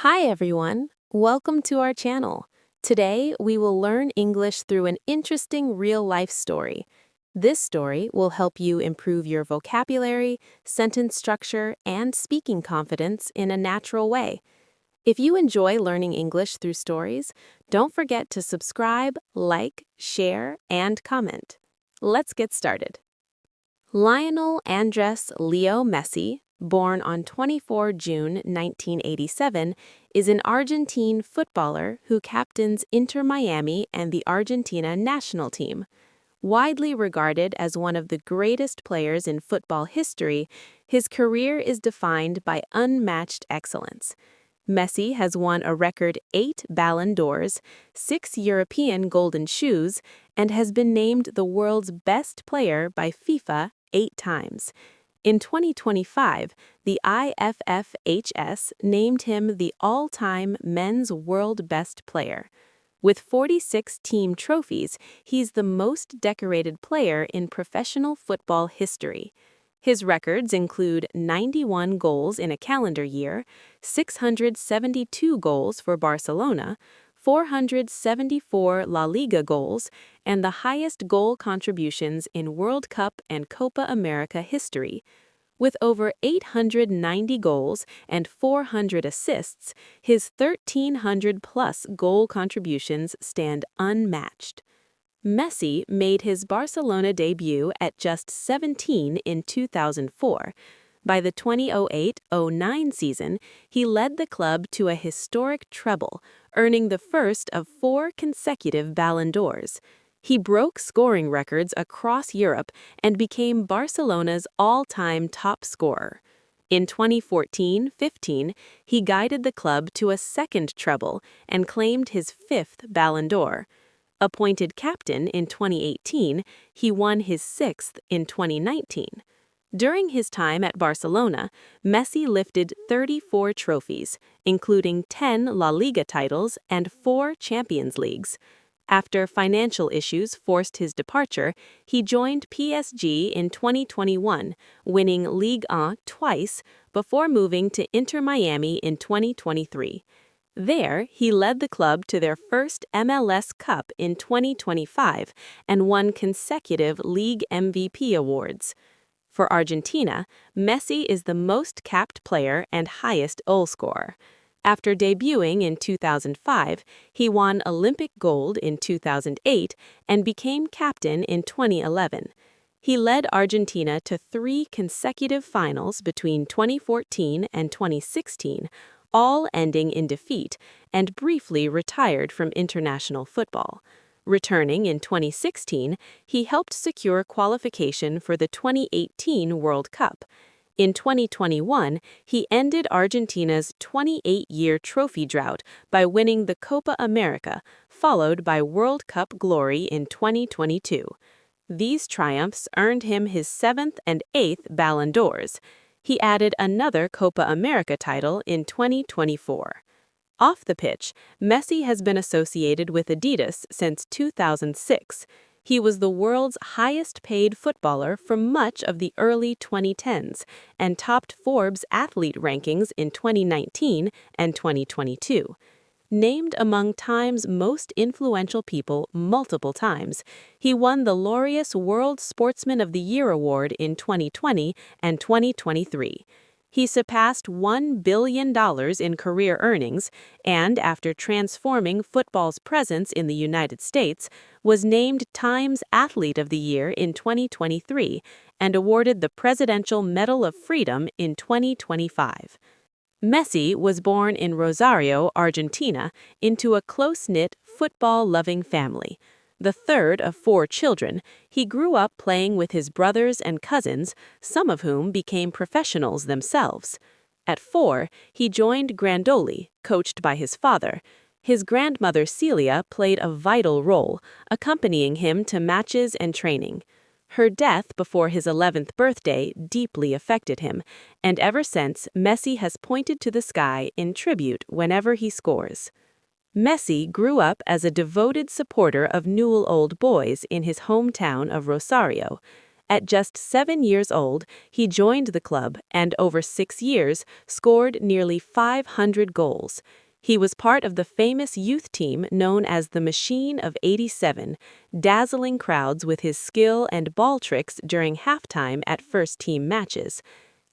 Hi everyone, welcome to our channel. Today we will learn English through an interesting real-life story. This story will help you improve your vocabulary, sentence structure, and speaking confidence in a natural way. If you enjoy learning English through stories, don't forget to subscribe, like, share, and comment. Let's get started. Lionel Andres Leo Messi, born on 24 June 1987, is an Argentine footballer who captains Inter Miami and the Argentina national team. Widely regarded as one of the greatest players in football history, his career is defined by unmatched excellence. Messi has won a record 8 Ballon d'Ors, 6 European Golden Shoes, and has been named the world's best player by FIFA 8 times. In 2025, the IFFHS named him the all-time men's world best player. With 46 team trophies, he's the most decorated player in professional football history. His records include 91 goals in a calendar year, 672 goals for Barcelona, 474 La Liga goals, and the highest goal contributions in World Cup and Copa America history. With over 890 goals and 400 assists, his 1,300-plus goal contributions stand unmatched. Messi made his Barcelona debut at just 17 in 2004. By the 2008-09 season, he led the club to a historic treble, earning the first of 4 consecutive Ballon d'Ors. He broke scoring records across Europe and became Barcelona's all-time top scorer. In 2014-15, he guided the club to a second treble and claimed his 5th Ballon d'Or. Appointed captain in 2018, he won his 6th in 2019. During his time at Barcelona, Messi lifted 34 trophies, including 10 La Liga titles and 4 Champions Leagues. After financial issues forced his departure, he joined PSG in 2021, winning Ligue 1 twice before moving to Inter Miami in 2023. There, he led the club to their first MLS Cup in 2025 and won consecutive league MVP awards. For Argentina, Messi is the most capped player and highest goal scorer. After debuting in 2005, he won Olympic gold in 2008 and became captain in 2011. He led Argentina to 3 consecutive finals between 2014 and 2016, all ending in defeat, and briefly retired from international football. Returning in 2016, he helped secure qualification for the 2018 World Cup. In 2021, he ended Argentina's 28-year trophy drought by winning the Copa America, followed by World Cup glory in 2022. These triumphs earned him his 7th and 8th Ballon d'Ors. He added another Copa America title in 2024. Off the pitch, Messi has been associated with Adidas since 2006. He was the world's highest-paid footballer for much of the early 2010s and topped Forbes' athlete rankings in 2019 and 2022. Named among Time's most influential people multiple times, he won the Laureus World Sportsman of the Year award in 2020 and 2023. He surpassed $1 billion in career earnings and, after transforming football's presence in the United States, was named Time's Athlete of the Year in 2023 and awarded the Presidential Medal of Freedom in 2025. Messi was born in Rosario, Argentina, into a close-knit, football-loving family. The third of 4 children, he grew up playing with his brothers and cousins, some of whom became professionals themselves. At 4, he joined Grandoli, coached by his father. His grandmother Celia played a vital role, accompanying him to matches and training. Her death before his 11th birthday deeply affected him, and ever since, Messi has pointed to the sky in tribute whenever he scores. Messi grew up as a devoted supporter of Newell's Old Boys in his hometown of Rosario. At just 7 years old, he joined the club and over 6 years scored nearly 500 goals. He was part of the famous youth team known as the Machine of '87, dazzling crowds with his skill and ball tricks during halftime at first-team matches.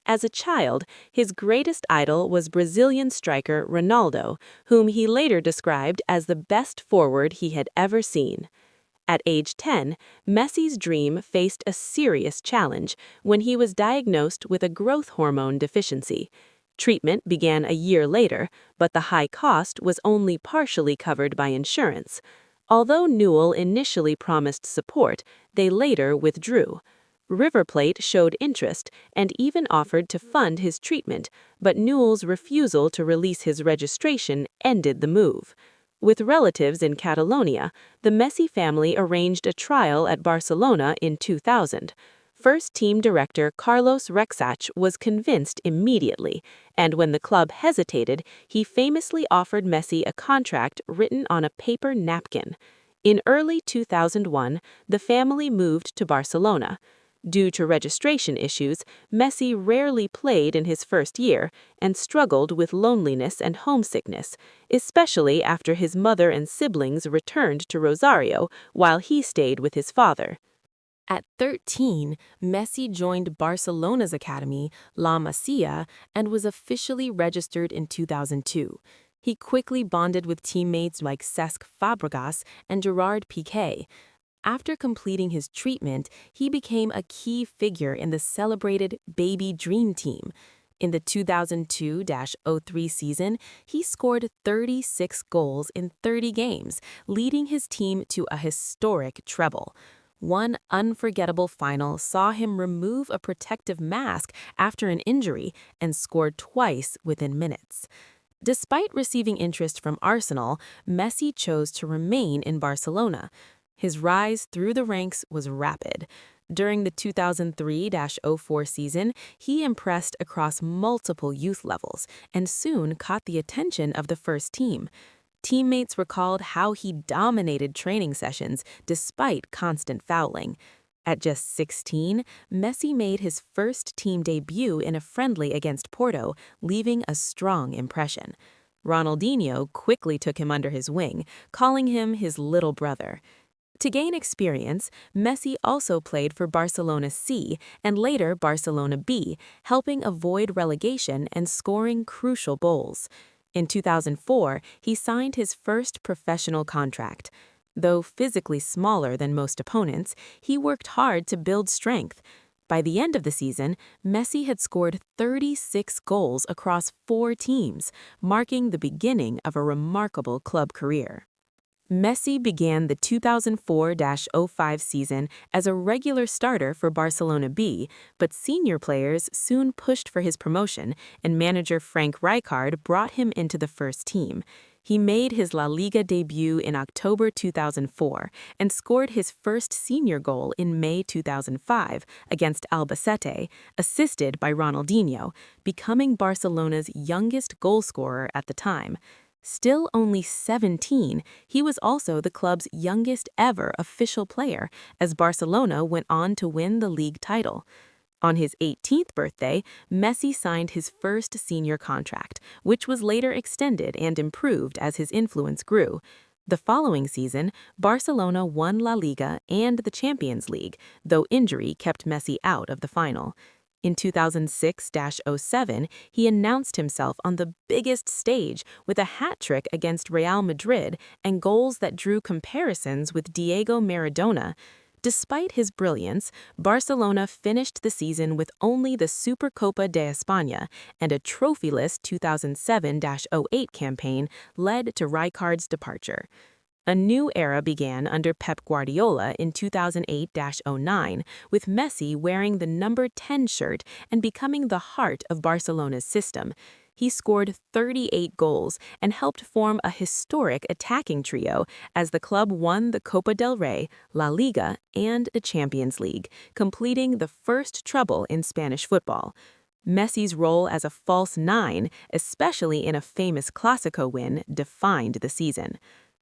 As a child, his greatest idol was Brazilian striker Ronaldo, whom he later described as the best forward he had ever seen. At age 10, Messi's dream faced a serious challenge when he was diagnosed with a growth hormone deficiency. Treatment began a year later, but the high cost was only partially covered by insurance. Although Newell initially promised support, they later withdrew. River Plate showed interest and even offered to fund his treatment, but Newell's refusal to release his registration ended the move. With relatives in Catalonia, the Messi family arranged a trial at Barcelona in 2000. First-team director Carlos Rexach was convinced immediately, and when the club hesitated, he famously offered Messi a contract written on a paper napkin. In early 2001, the family moved to Barcelona. Due to registration issues, Messi rarely played in his first year and struggled with loneliness and homesickness, especially after his mother and siblings returned to Rosario while he stayed with his father. At 13, Messi joined Barcelona's academy, La Masia, and was officially registered in 2002. He quickly bonded with teammates like Cesc Fabregas and Gerard Piqué. After completing his treatment, he became a key figure in the celebrated Baby Dream Team. In the 2002-03 season, he scored 36 goals in 30 games, leading his team to a historic treble. One unforgettable final saw him remove a protective mask after an injury and scored twice within minutes. Despite receiving interest from Arsenal, Messi chose to remain in Barcelona. His rise through the ranks was rapid. During the 2003-04 season, he impressed across multiple youth levels and soon caught the attention of the first team. Teammates recalled how he dominated training sessions despite constant fouling. At just 16, Messi made his first team debut in a friendly against Porto, leaving a strong impression. Ronaldinho quickly took him under his wing, calling him his little brother. To gain experience, Messi also played for Barcelona C and later Barcelona B, helping avoid relegation and scoring crucial goals. In 2004, he signed his first professional contract. Though physically smaller than most opponents, he worked hard to build strength. By the end of the season, Messi had scored 36 goals across 4 teams, marking the beginning of a remarkable club career. Messi began the 2004-05 season as a regular starter for Barcelona B, but senior players soon pushed for his promotion, and manager Frank Rijkaard brought him into the first team. He made his La Liga debut in October 2004 and scored his first senior goal in May 2005 against Albacete, assisted by Ronaldinho, becoming Barcelona's youngest goalscorer at the time. Still only 17, he was also the club's youngest ever official player, as Barcelona went on to win the league title. On his 18th birthday, Messi signed his first senior contract, which was later extended and improved as his influence grew. The following season, Barcelona won La Liga and the Champions League, though injury kept Messi out of the final. In 2006-07, he announced himself on the biggest stage with a hat trick against Real Madrid and goals that drew comparisons with Diego Maradona. Despite his brilliance, Barcelona finished the season with only the Supercopa de España, and a trophyless 2007-08 campaign led to Rijkaard's departure. A new era began under Pep Guardiola in 2008-09, with Messi wearing the number 10 shirt and becoming the heart of Barcelona's system. He scored 38 goals and helped form a historic attacking trio as the club won the Copa del Rey, La Liga, and the Champions League, completing the first treble in Spanish football. Messi's role as a false nine, especially in a famous Clásico win, defined the season.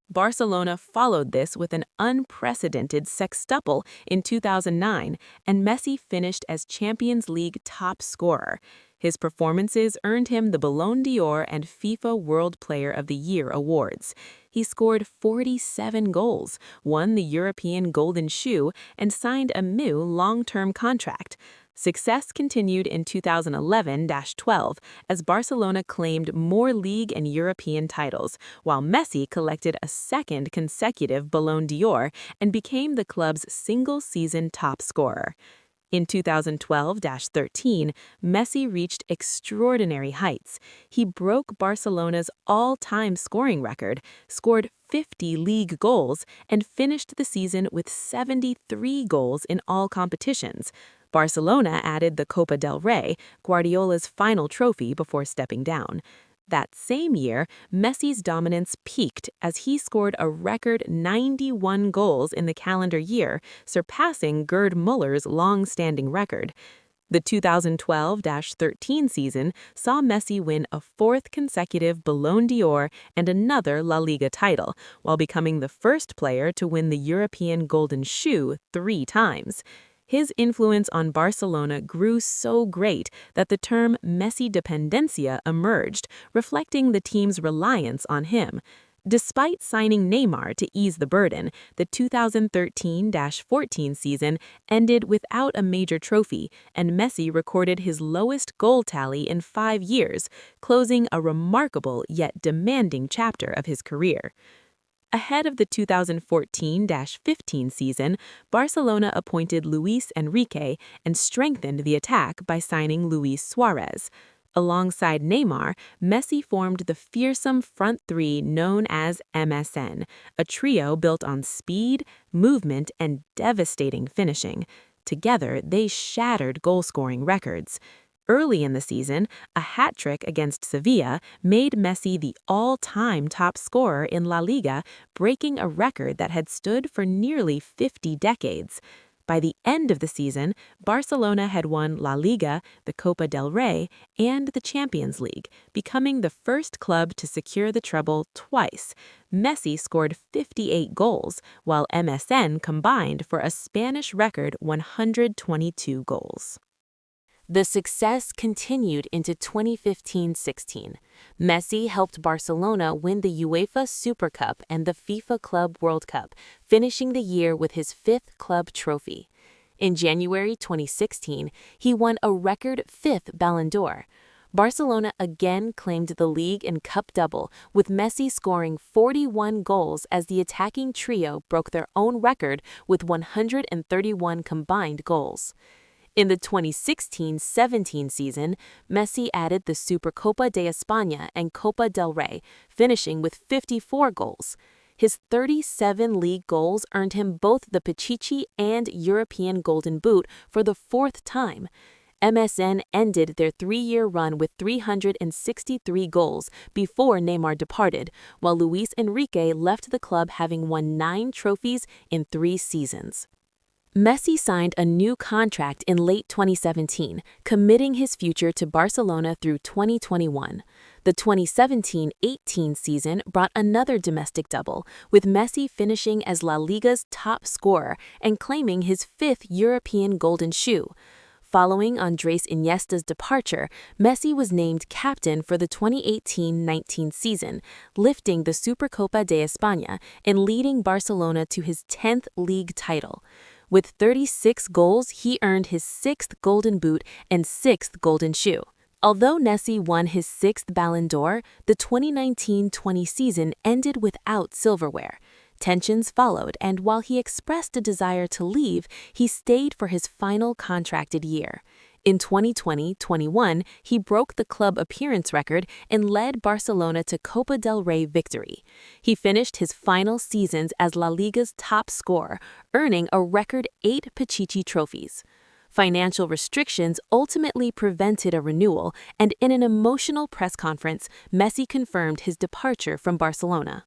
Barcelona followed this with an unprecedented sextuple in 2009, and Messi finished as Champions League top scorer. His performances earned him the Ballon d'Or and FIFA World Player of the Year awards. He scored 47 goals, won the European Golden Shoe, and signed a new long-term contract. Success continued in 2011-12 as Barcelona claimed more league and European titles, while Messi collected a second consecutive Ballon d'Or and became the club's single-season top scorer. In 2012-13, Messi reached extraordinary heights. He broke Barcelona's all-time scoring record, scored 50 league goals, and finished the season with 73 goals in all competitions. Barcelona added the Copa del Rey, Guardiola's final trophy before stepping down. That same year, Messi's dominance peaked as he scored a record 91 goals in the calendar year, surpassing Gerd Muller's long-standing record. The 2012-13 season saw Messi win a fourth consecutive Ballon d'Or and another La Liga title, while becoming the first player to win the European Golden Shoe 3 times. His influence on Barcelona grew so great that the term Messi dependencia emerged, reflecting the team's reliance on him. Despite signing Neymar to ease the burden, the 2013-14 season ended without a major trophy, and Messi recorded his lowest goal tally in 5 years, closing a remarkable yet demanding chapter of his career. Ahead of the 2014-15 season, Barcelona appointed Luis Enrique and strengthened the attack by signing Luis Suarez. Alongside Neymar, Messi formed the fearsome front three known as MSN, a trio built on speed, movement, and devastating finishing. Together, they shattered goal-scoring records. Early in the season, a hat-trick against Sevilla made Messi the all-time top scorer in La Liga, breaking a record that had stood for nearly 50 decades. By the end of the season, Barcelona had won La Liga, the Copa del Rey, and the Champions League, becoming the first club to secure the treble twice. Messi scored 58 goals, while MSN combined for a Spanish record 122 goals. The success continued into 2015-16. Messi helped Barcelona win the UEFA Super Cup and the FIFA Club World Cup, finishing the year with his 5th club trophy. In January 2016, he won a record 5th Ballon d'Or. Barcelona again claimed the league and cup double, with Messi scoring 41 goals as the attacking trio broke their own record with 131 combined goals. In the 2016-17 season, Messi added the Supercopa de España and Copa del Rey, finishing with 54 goals. His 37 league goals earned him both the Pichichi and European Golden Boot for the 4th time. MSN ended their 3-year run with 363 goals before Neymar departed, while Luis Enrique left the club having won 9 trophies in 3 seasons. Messi signed a new contract in late 2017, committing his future to Barcelona through 2021. The 2017-18 season brought another domestic double, with Messi finishing as La Liga's top scorer and claiming his 5th European Golden Shoe. Following Andres Iniesta's departure, Messi was named captain for the 2018-19 season, lifting the Supercopa de España and leading Barcelona to his 10th league title. With 36 goals, he earned his 6th Golden Boot and 6th Golden Shoe. Although Messi won his 6th Ballon d'Or, the 2019-20 season ended without silverware. Tensions followed, and while he expressed a desire to leave, he stayed for his final contracted year. In 2020-21, he broke the club appearance record and led Barcelona to Copa del Rey victory. He finished his final seasons as La Liga's top scorer, earning a record 8 Pichichi trophies. Financial restrictions ultimately prevented a renewal, and in an emotional press conference, Messi confirmed his departure from Barcelona.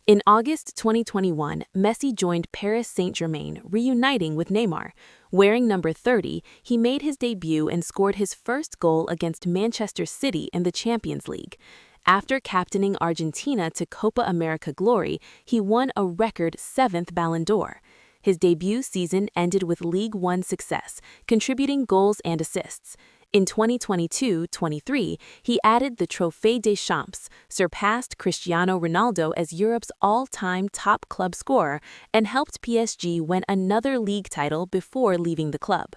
In August 2021, Messi joined Paris Saint-Germain, reuniting with Neymar. Wearing number 30, he made his debut and scored his first goal against Manchester City in the Champions League. After captaining Argentina to Copa America glory, he won a record 7th Ballon d'Or. His debut season ended with League One success, contributing goals and assists. In 2022-23, he added the Trophée des Champs, surpassed Cristiano Ronaldo as Europe's all-time top club scorer, and helped PSG win another league title before leaving the club.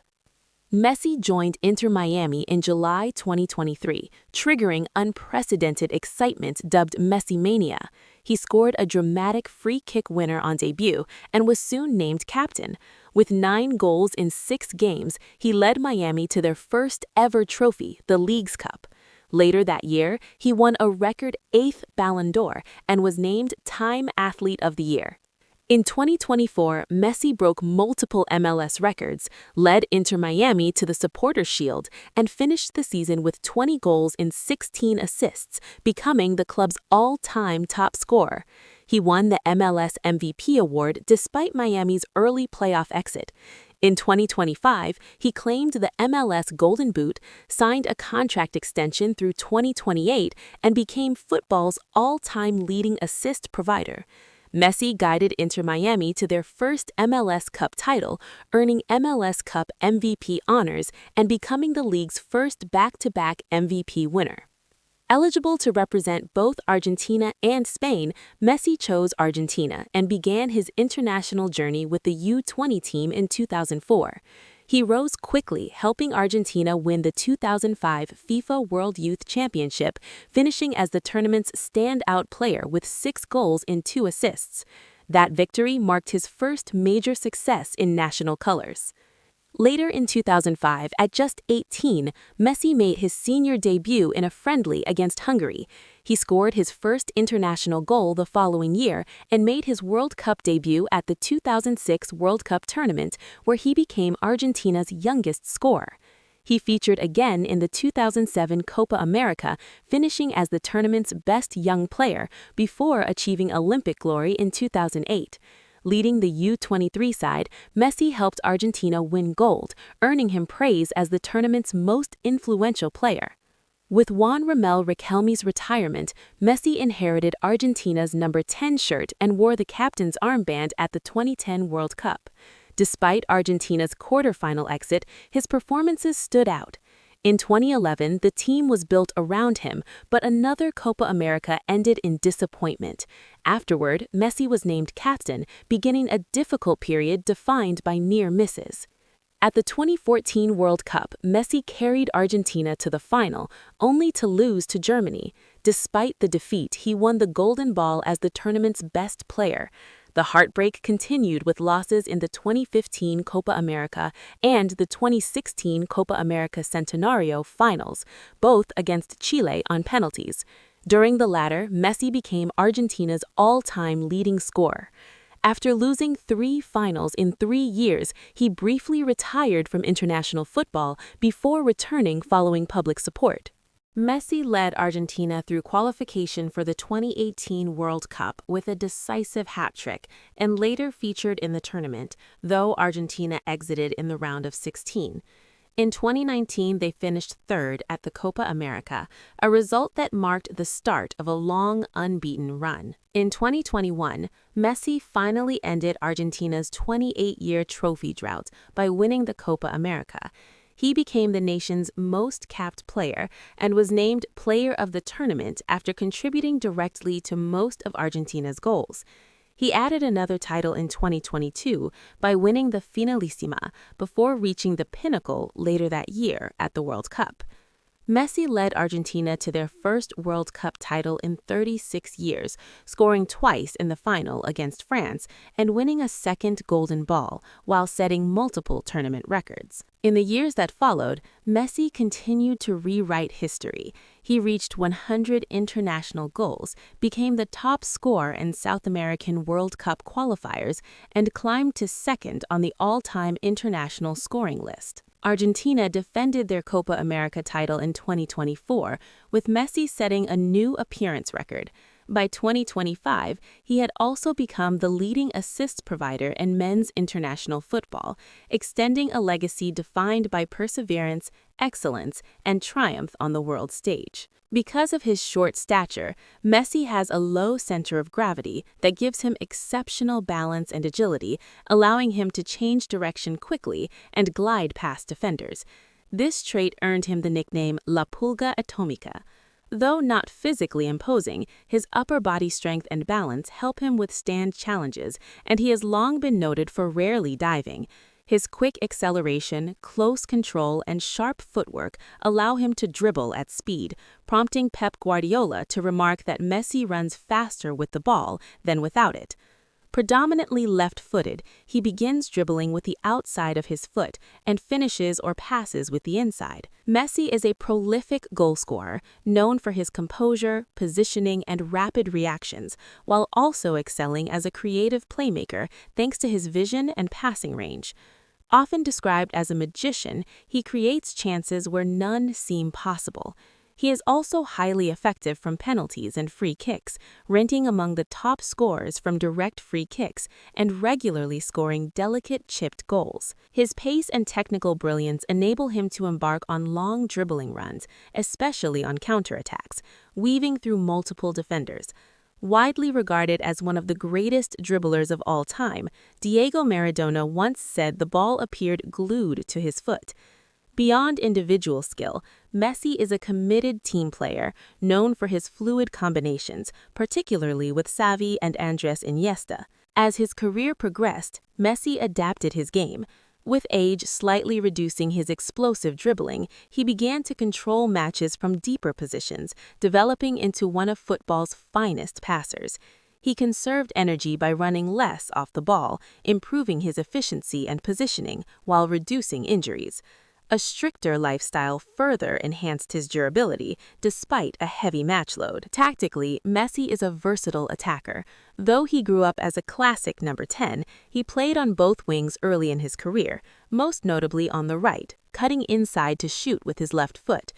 Messi joined Inter Miami in July 2023, triggering unprecedented excitement dubbed Messi Mania. He scored a dramatic free kick winner on debut and was soon named captain. With 9 goals in 6 games, he led Miami to their first ever trophy, the Leagues Cup. Later that year, he won a record 8th Ballon d'Or and was named Time Athlete of the Year. In 2024, Messi broke multiple MLS records, led Inter Miami to the Supporters' Shield, and finished the season with 20 goals and 16 assists, becoming the club's all-time top scorer. He won the MLS MVP award despite Miami's early playoff exit. In 2025, he claimed the MLS Golden Boot, signed a contract extension through 2028, and became football's all-time leading assist provider. Messi guided Inter Miami to their first MLS Cup title, earning MLS Cup MVP honors and becoming the league's first back-to-back MVP winner. Eligible to represent both Argentina and Spain, Messi chose Argentina and began his international journey with the U20 team in 2004. He rose quickly, helping Argentina win the 2005 FIFA World Youth Championship, finishing as the tournament's standout player with 6 goals and 2 assists. That victory marked his first major success in national colors. Later in 2005, at just 18, Messi made his senior debut in a friendly against Hungary. He scored his first international goal the following year and made his World Cup debut at the 2006 World Cup tournament, where he became Argentina's youngest scorer. He featured again in the 2007 Copa America, finishing as the tournament's best young player before achieving Olympic glory in 2008. Leading the U23 side, Messi helped Argentina win gold, earning him praise as the tournament's most influential player. With Juan Ramel Riquelme's retirement, Messi inherited Argentina's number 10 shirt and wore the captain's armband at the 2010 World Cup. Despite Argentina's quarterfinal exit, his performances stood out. In 2011, the team was built around him, but another Copa America ended in disappointment. Afterward, Messi was named captain, beginning a difficult period defined by near misses. At the 2014 World Cup, Messi carried Argentina to the final, only to lose to Germany. Despite the defeat, he won the Golden Ball as the tournament's best player. The heartbreak continued with losses in the 2015 Copa America and the 2016 Copa America Centenario finals, both against Chile on penalties. During the latter, Messi became Argentina's all-time leading scorer. After losing 3 finals in 3 years, he briefly retired from international football before returning following public support. Messi led Argentina through qualification for the 2018 World Cup with a decisive hat-trick and later featured in the tournament, though Argentina exited in the round of 16. In 2019, they finished 3rd at the Copa America, a result that marked the start of a long, unbeaten run. In 2021, Messi finally ended Argentina's 28-year trophy drought by winning the Copa America. He became the nation's most capped player and was named Player of the Tournament after contributing directly to most of Argentina's goals. He added another title in 2022 by winning the Finalissima before reaching the pinnacle later that year at the World Cup. Messi led Argentina to their first World Cup title in 36 years, scoring twice in the final against France and winning a second Golden Ball while setting multiple tournament records. In the years that followed, Messi continued to rewrite history. He reached 100 international goals, became the top scorer in South American World Cup qualifiers, and climbed to 2nd on the all-time international scoring list. Argentina defended their Copa America title in 2024, with Messi setting a new appearance record. By 2025, he had also become the leading assist provider in men's international football, extending a legacy defined by perseverance, excellence, and triumph on the world stage. Because of his short stature, Messi has a low center of gravity that gives him exceptional balance and agility, allowing him to change direction quickly and glide past defenders. This trait earned him the nickname La Pulga Atomica. Though not physically imposing, his upper body strength and balance help him withstand challenges, and he has long been noted for rarely diving. His quick acceleration, close control, and sharp footwork allow him to dribble at speed, prompting Pep Guardiola to remark that Messi runs faster with the ball than without it. Predominantly left-footed, he begins dribbling with the outside of his foot and finishes or passes with the inside. Messi is a prolific goalscorer, known for his composure, positioning, and rapid reactions, while also excelling as a creative playmaker thanks to his vision and passing range. Often described as a magician, he creates chances where none seem possible. He is also highly effective from penalties and free kicks, ranking among the top scorers from direct free kicks and regularly scoring delicate chipped goals. His pace and technical brilliance enable him to embark on long dribbling runs, especially on counterattacks, weaving through multiple defenders. Widely regarded as one of the greatest dribblers of all time, Diego Maradona once said the ball appeared glued to his foot. Beyond individual skill, Messi is a committed team player, known for his fluid combinations, particularly with Xavi and Andres Iniesta. As his career progressed, Messi adapted his game. With age slightly reducing his explosive dribbling, he began to control matches from deeper positions, developing into one of football's finest passers. He conserved energy by running less off the ball, improving his efficiency and positioning while reducing injuries. A stricter lifestyle further enhanced his durability, despite a heavy match load. Tactically, Messi is a versatile attacker. Though he grew up as a classic number 10, he played on both wings early in his career, most notably on the right, cutting inside to shoot with his left foot.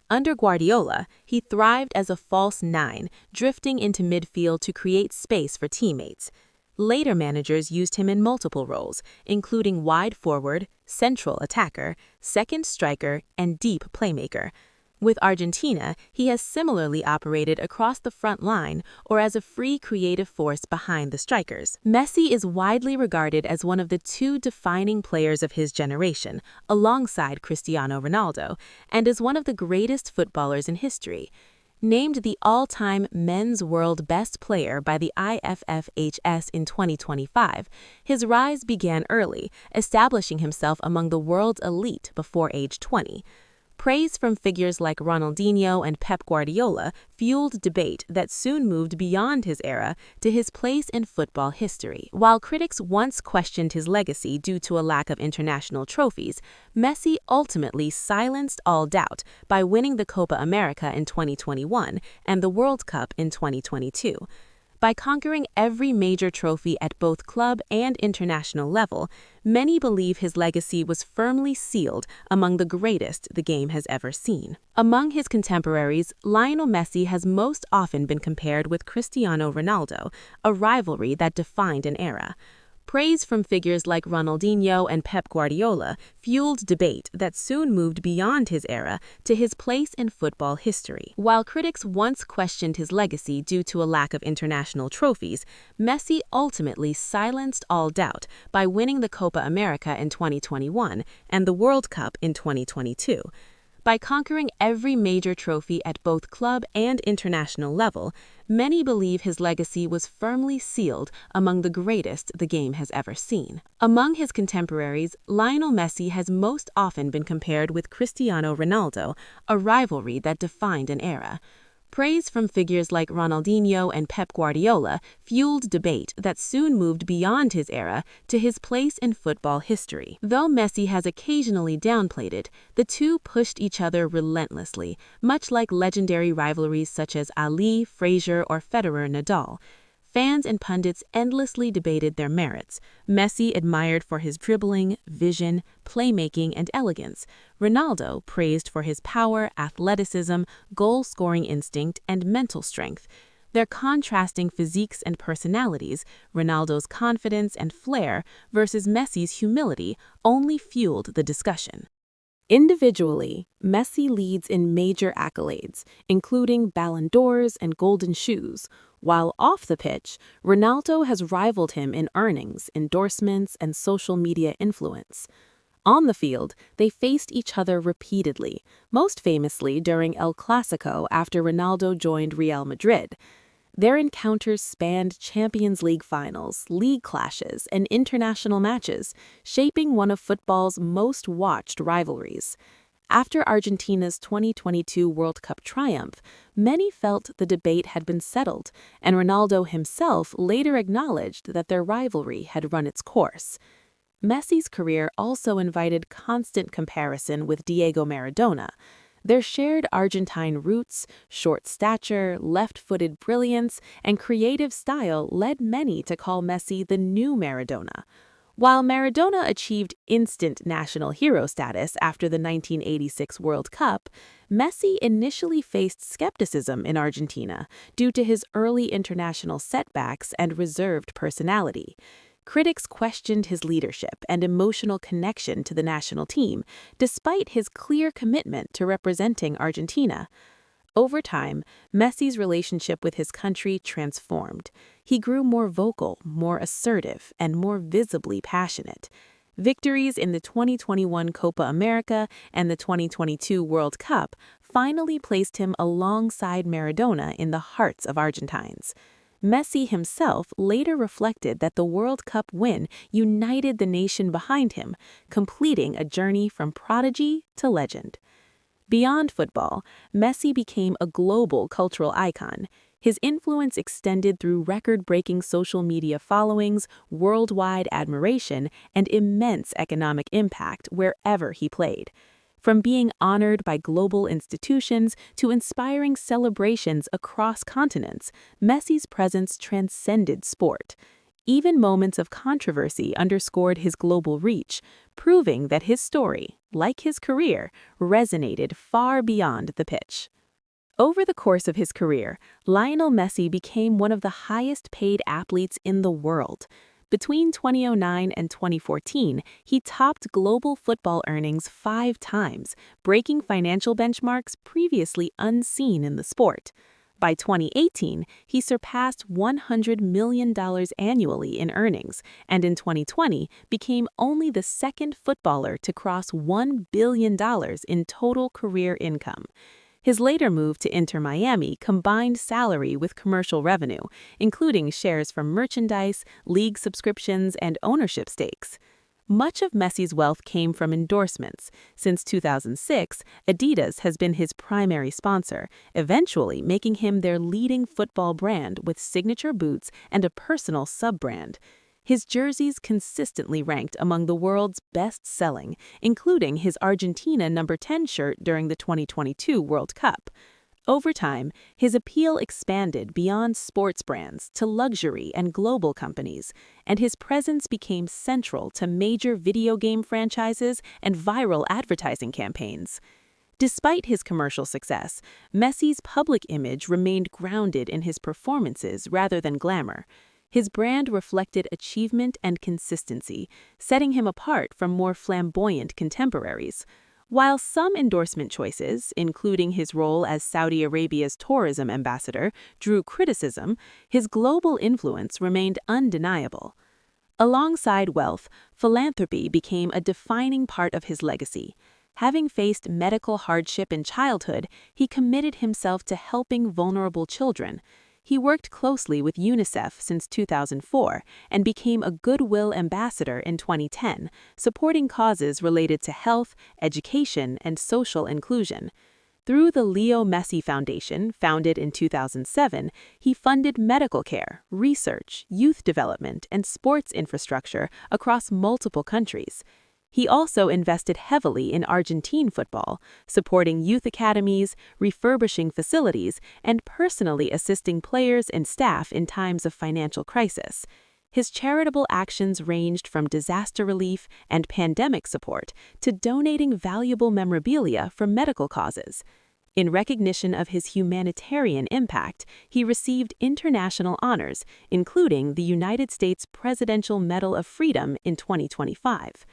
Under Guardiola, he thrived as a false nine, drifting into midfield to create space for teammates. Later managers used him in multiple roles, including wide forward, central attacker, second striker, and deep playmaker. With Argentina, he has similarly operated across the front line or as a free creative force behind the strikers. Messi is widely regarded as one of the two defining players of his generation, alongside Cristiano Ronaldo, and is one of the greatest footballers in history. Named the all-time men's world best player by the IFFHS in 2025, his rise began early, establishing himself among the world's elite before age 20. Praise from figures like Ronaldinho and Pep Guardiola fueled debate that soon moved beyond his era to his place in football history. While critics once questioned his legacy due to a lack of international trophies, Messi ultimately silenced all doubt by winning the Copa America in 2021 and the World Cup in 2022. By conquering every major trophy at both club and international level, many believe his legacy was firmly sealed among the greatest the game has ever seen. Among his contemporaries, Lionel Messi has most often been compared with Cristiano Ronaldo, a rivalry that defined an era. Praise from figures like Ronaldinho and Pep Guardiola fueled debate that soon moved beyond his era to his place in football history. While critics once questioned his legacy due to a lack of international trophies, Messi ultimately silenced all doubt by winning the Copa America in 2021 and the World Cup in 2022. By conquering every major trophy at both club and international level, many believe his legacy was firmly sealed among the greatest the game has ever seen. Among his contemporaries, Lionel Messi has most often been compared with Cristiano Ronaldo, a rivalry that defined an era. Praise from figures like Ronaldinho and Pep Guardiola fueled debate that soon moved beyond his era to his place in football history. Though Messi has occasionally downplayed it, the two pushed each other relentlessly, much like legendary rivalries such as Ali, Frazier, or Federer-Nadal. Fans and pundits endlessly debated their merits. Messi admired for his dribbling, vision, playmaking, and elegance. Ronaldo praised for his power, athleticism, goal-scoring instinct, and mental strength. Their contrasting physiques and personalities, Ronaldo's confidence and flair versus Messi's humility, only fueled the discussion. Individually, Messi leads in major accolades, including Ballon d'Ors and Golden Shoes, while off the pitch, Ronaldo has rivaled him in earnings, endorsements, and social media influence. On the field, they faced each other repeatedly, most famously during El Clasico after Ronaldo joined Real Madrid. Their encounters spanned Champions League finals, league clashes, and international matches, shaping one of football's most watched rivalries. After Argentina's 2022 World Cup triumph, many felt the debate had been settled, and Ronaldo himself later acknowledged that their rivalry had run its course. Messi's career also invited constant comparison with Diego Maradona. Their shared Argentine roots, short stature, left-footed brilliance, and creative style led many to call Messi the new Maradona. While Maradona achieved instant national hero status after the 1986 World Cup, Messi initially faced skepticism in Argentina due to his early international setbacks and reserved personality. Critics questioned his leadership and emotional connection to the national team, despite his clear commitment to representing Argentina. Over time, Messi's relationship with his country transformed. He grew more vocal, more assertive, and more visibly passionate. Victories in the 2021 Copa America and the 2022 World Cup finally placed him alongside Maradona in the hearts of Argentines. Messi himself later reflected that the World Cup win united the nation behind him, completing a journey from prodigy to legend. Beyond football, Messi became a global cultural icon. His influence extended through record-breaking social media followings, worldwide admiration, and immense economic impact wherever he played. From being honored by global institutions to inspiring celebrations across continents, Messi's presence transcended sport. Even moments of controversy underscored his global reach, proving that his story, like his career, resonated far beyond the pitch. Over the course of his career, Lionel Messi became one of the highest-paid athletes in the world. Between 2009 and 2014, he topped global football earnings 5 times, breaking financial benchmarks previously unseen in the sport. By 2018, he surpassed $100 million annually in earnings, and in 2020 became only the second footballer to cross $1 billion in total career income. His later move to Inter Miami combined salary with commercial revenue, including shares from merchandise, league subscriptions, and ownership stakes. Much of Messi's wealth came from endorsements. Since 2006, Adidas has been his primary sponsor, eventually making him their leading football brand with signature boots and a personal sub-brand. His jerseys consistently ranked among the world's best-selling, including his Argentina number 10 shirt during the 2022 World Cup. Over time, his appeal expanded beyond sports brands to luxury and global companies, and his presence became central to major video game franchises and viral advertising campaigns. Despite his commercial success, Messi's public image remained grounded in his performances rather than glamour. His brand reflected achievement and consistency, setting him apart from more flamboyant contemporaries. While some endorsement choices, including his role as Saudi Arabia's tourism ambassador, drew criticism, his global influence remained undeniable. Alongside wealth, philanthropy became a defining part of his legacy. Having faced medical hardship in childhood, he committed himself to helping vulnerable children. He worked closely with UNICEF since 2004 and became a Goodwill Ambassador in 2010, supporting causes related to health, education, and social inclusion. Through the Leo Messi Foundation, founded in 2007, he funded medical care, research, youth development, and sports infrastructure across multiple countries. He also invested heavily in Argentine football, supporting youth academies, refurbishing facilities, and personally assisting players and staff in times of financial crisis. His charitable actions ranged from disaster relief and pandemic support to donating valuable memorabilia for medical causes. In recognition of his humanitarian impact, he received international honors, including the United States Presidential Medal of Freedom in 2025.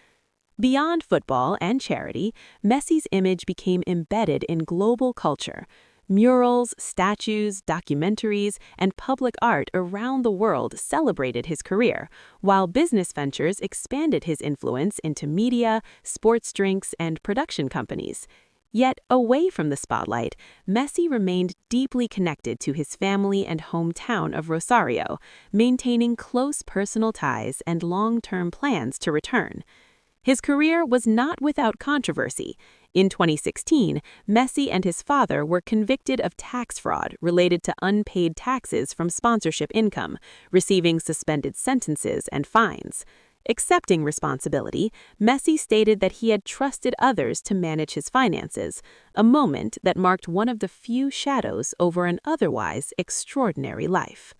Beyond football and charity, Messi's image became embedded in global culture. Murals, statues, documentaries, and public art around the world celebrated his career, while business ventures expanded his influence into media, sports drinks, and production companies. Yet, away from the spotlight, Messi remained deeply connected to his family and hometown of Rosario, maintaining close personal ties and long-term plans to return. His career was not without controversy. In 2016, Messi and his father were convicted of tax fraud related to unpaid taxes from sponsorship income, receiving suspended sentences and fines. Accepting responsibility, Messi stated that he had trusted others to manage his finances, a moment that marked one of the few shadows over an otherwise extraordinary life.